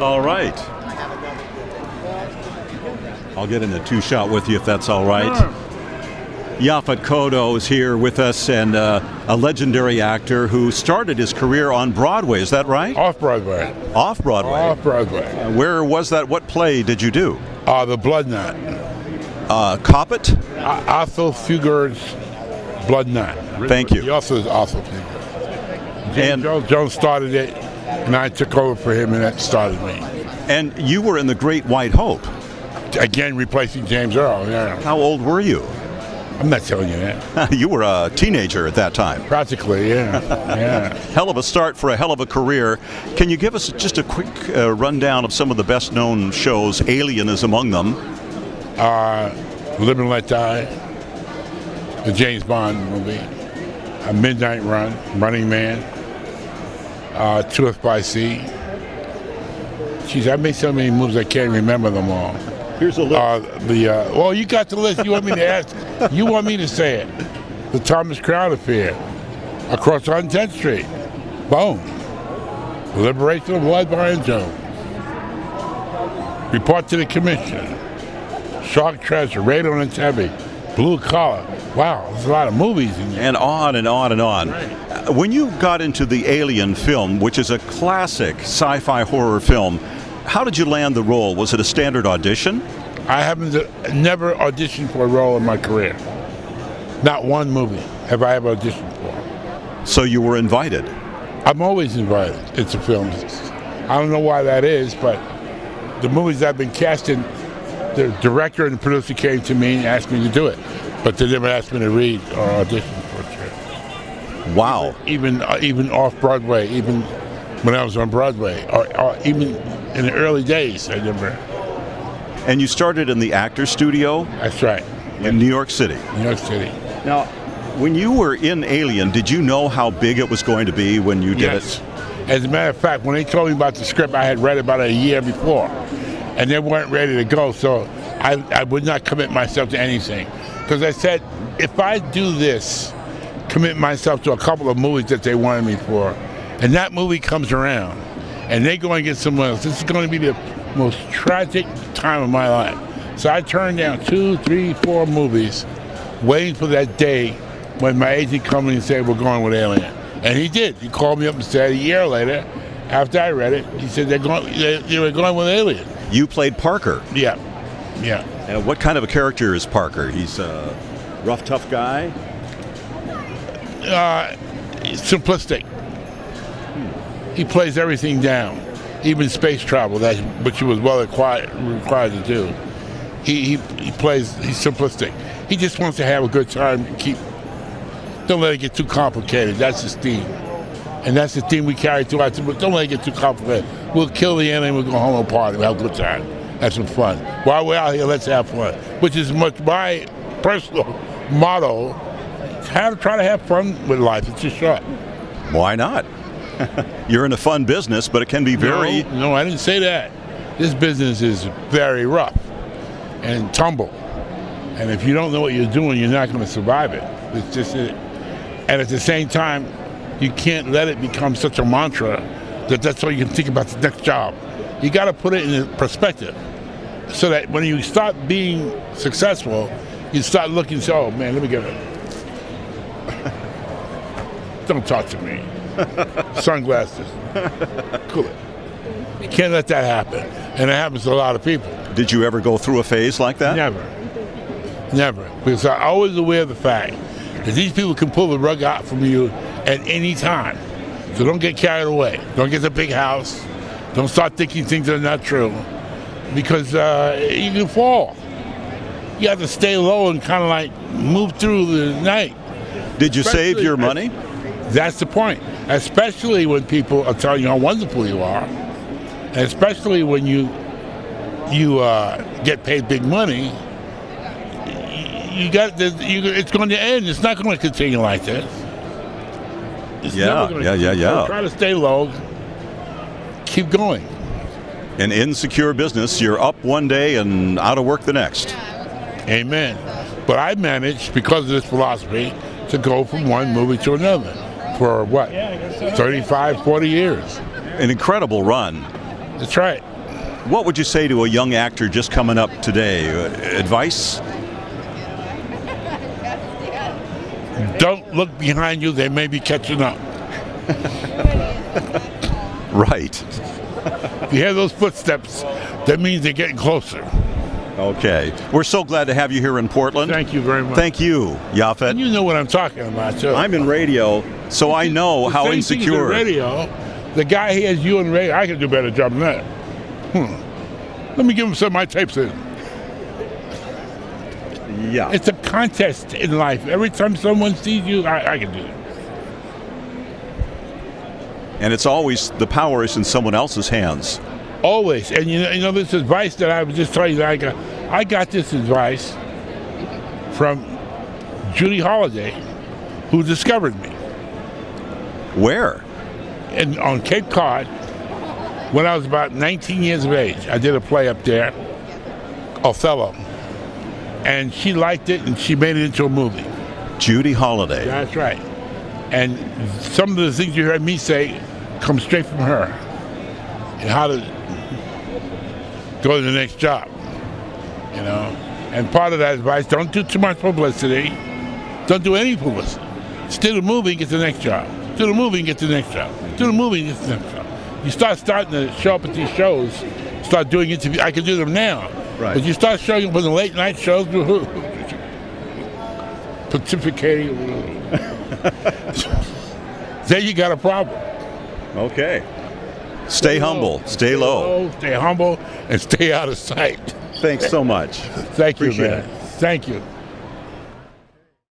All right. I'll get in a two-shot with you if that's all right. Sure. Yaphet Kotto is here with us, and a legendary actor who started his career on Broadway. Is that right? Off-Broadway. Off-Broadway? Off-Broadway. Where was that? What play did you do? The Blood Knot. Coppet? Othello Fugard's Blood Knot. Thank you. He also is Othello Fugard. James And- Earl Jones started it, and I took over for him, and that started me. And you were in The Great White Hope. Again, replacing James Earl. Yeah. How old were you? I'm not telling you that. You were a teenager at that time. Practically, yeah. Yeah. Hell of a start for a hell of a career. Can you give us just a quick rundown of some of the best-known shows? Alien is among them. Live and Let Die, the James Bond movie, A Midnight Run, Running Man, Truth by Sea. Jeez, I made so many movies I can't remember them all. Here's a list. Well, you got the list. You want me to ask? You want me to say it? The Thomas Crown Affair, Across on 10th Street, Boom, Liberation of Lloyd Byron Jones, Report to the Commission, Shark Treasure, Raid on Entebbe, Blue Collar. Wow, there's a lot of movies in there. And on and on and on. Right. When you got into the Alien film, which is a classic sci-fi horror film, how did you land the role? Was it a standard audition? I haven't never auditioned for a role in my career. Not one movie have I ever auditioned for. So you were invited. I'm always invited into films. I don't know why that is, but the movies I've been cast in, the director and the producer came to me and asked me to do it, but they never asked me to read or audition for it. Wow. Even off Broadway, even when I was on Broadway, or even in the early days, I never. And you started in the Actors Studio That's right. in New York City. New York City. Now, when you were in Alien, did you know how big it was going to be when you did Yes. it? As a matter of fact, when they told me about the script, I had read about it a year before, and they weren't ready to go, so I would not commit myself to anything. Because I said, if I do this, commit myself to a couple of movies that they wanted me for, and that movie comes around, and they go and get someone else, this is going to be the most tragic time of my life. So I turned down 2, 3, 4 movies, waiting for that day when my agent come in and said, we're going with Alien. And he did. He called me up and said a year later, after I read it, he said they were going with Alien. You played Parker. Yeah, yeah. And what kind of a character is Parker? He's a rough, tough guy? Simplistic. He plays everything down, even space travel, which he was well required to do. He's simplistic. He just wants to have a good time and don't let it get too complicated. That's his theme. And that's the theme we carry throughout. But don't let it get too complicated. We'll kill the alien, we'll go home and party, we'll have a good time. Have some fun. While we're out here, let's have fun. Which is much my personal motto. Try to have fun with life. It's just short. Why not? You're in a fun business, but it can be very... No, I didn't say that. This business is very rough and tumble. And if you don't know what you're doing, you're not going to survive it. It's just it. And at the same time, you can't let it become such a mantra that that's all you can think about the next job. You got to put it in perspective so that when you start being successful, you start looking and say, oh man, let me get it. Don't talk to me. Sunglasses. Cool it. You can't let that happen. And it happens to a lot of people. Did you ever go through a phase like that? Never. Because I'm always aware of the fact that these people can pull the rug out from you at any time. So don't get carried away. Don't get the big house. Don't start thinking things that are not true. Because you can fall. You have to stay low and kind of like move through the night. Did you save your money? That's the point. Especially when people are telling you how wonderful you are. And especially when you get paid big money. It's going to end. It's not going to continue like this. Yeah. So try to stay low. Keep going. An insecure business, you're up one day and out of work the next. Amen. But I managed, because of this philosophy, to go from one movie to another for what? 35, 40 years. An incredible run. That's right. What would you say to a young actor just coming up today? Advice? Don't look behind you. They may be catching up. Right. If you hear those footsteps, that means they're getting closer. Okay. We're so glad to have you here in Portland. Thank you very much. Thank you, Yaphet. And you know what I'm talking about, too. I'm in radio, so I know how Same thing as in insecure. radio, the guy hears you in radio. I can do a better job than that. Let me give him some of my tapes in. Yeah. It's a contest in life. Every time someone sees you, I can do it. And it's always, the power is in someone else's hands. Always. And you know this advice that I was just telling you, I got this advice from Judy Holliday, who discovered me. Where? On Cape Cod, when I was about 19 years of age. I did a play up there, Othello. And she liked it, and she made it into a movie. Judy Holliday. That's right. And some of the things you heard me say come straight from her. And how to go to the next job, you know. And part of that advice, don't do too much publicity. Don't do any publicity. Just do the movie and get the next job. Do the movie and get the next job. Do the movie and get the next job. You starting to show up at these shows, start doing interviews. I can do them now. Right. But you start showing up on the late night shows, pontificating. There you got a problem. Okay. Stay humble. Stay low. Stay humble and stay out of sight. Thanks so much. Thank you, Appreciate man. it. Thank you.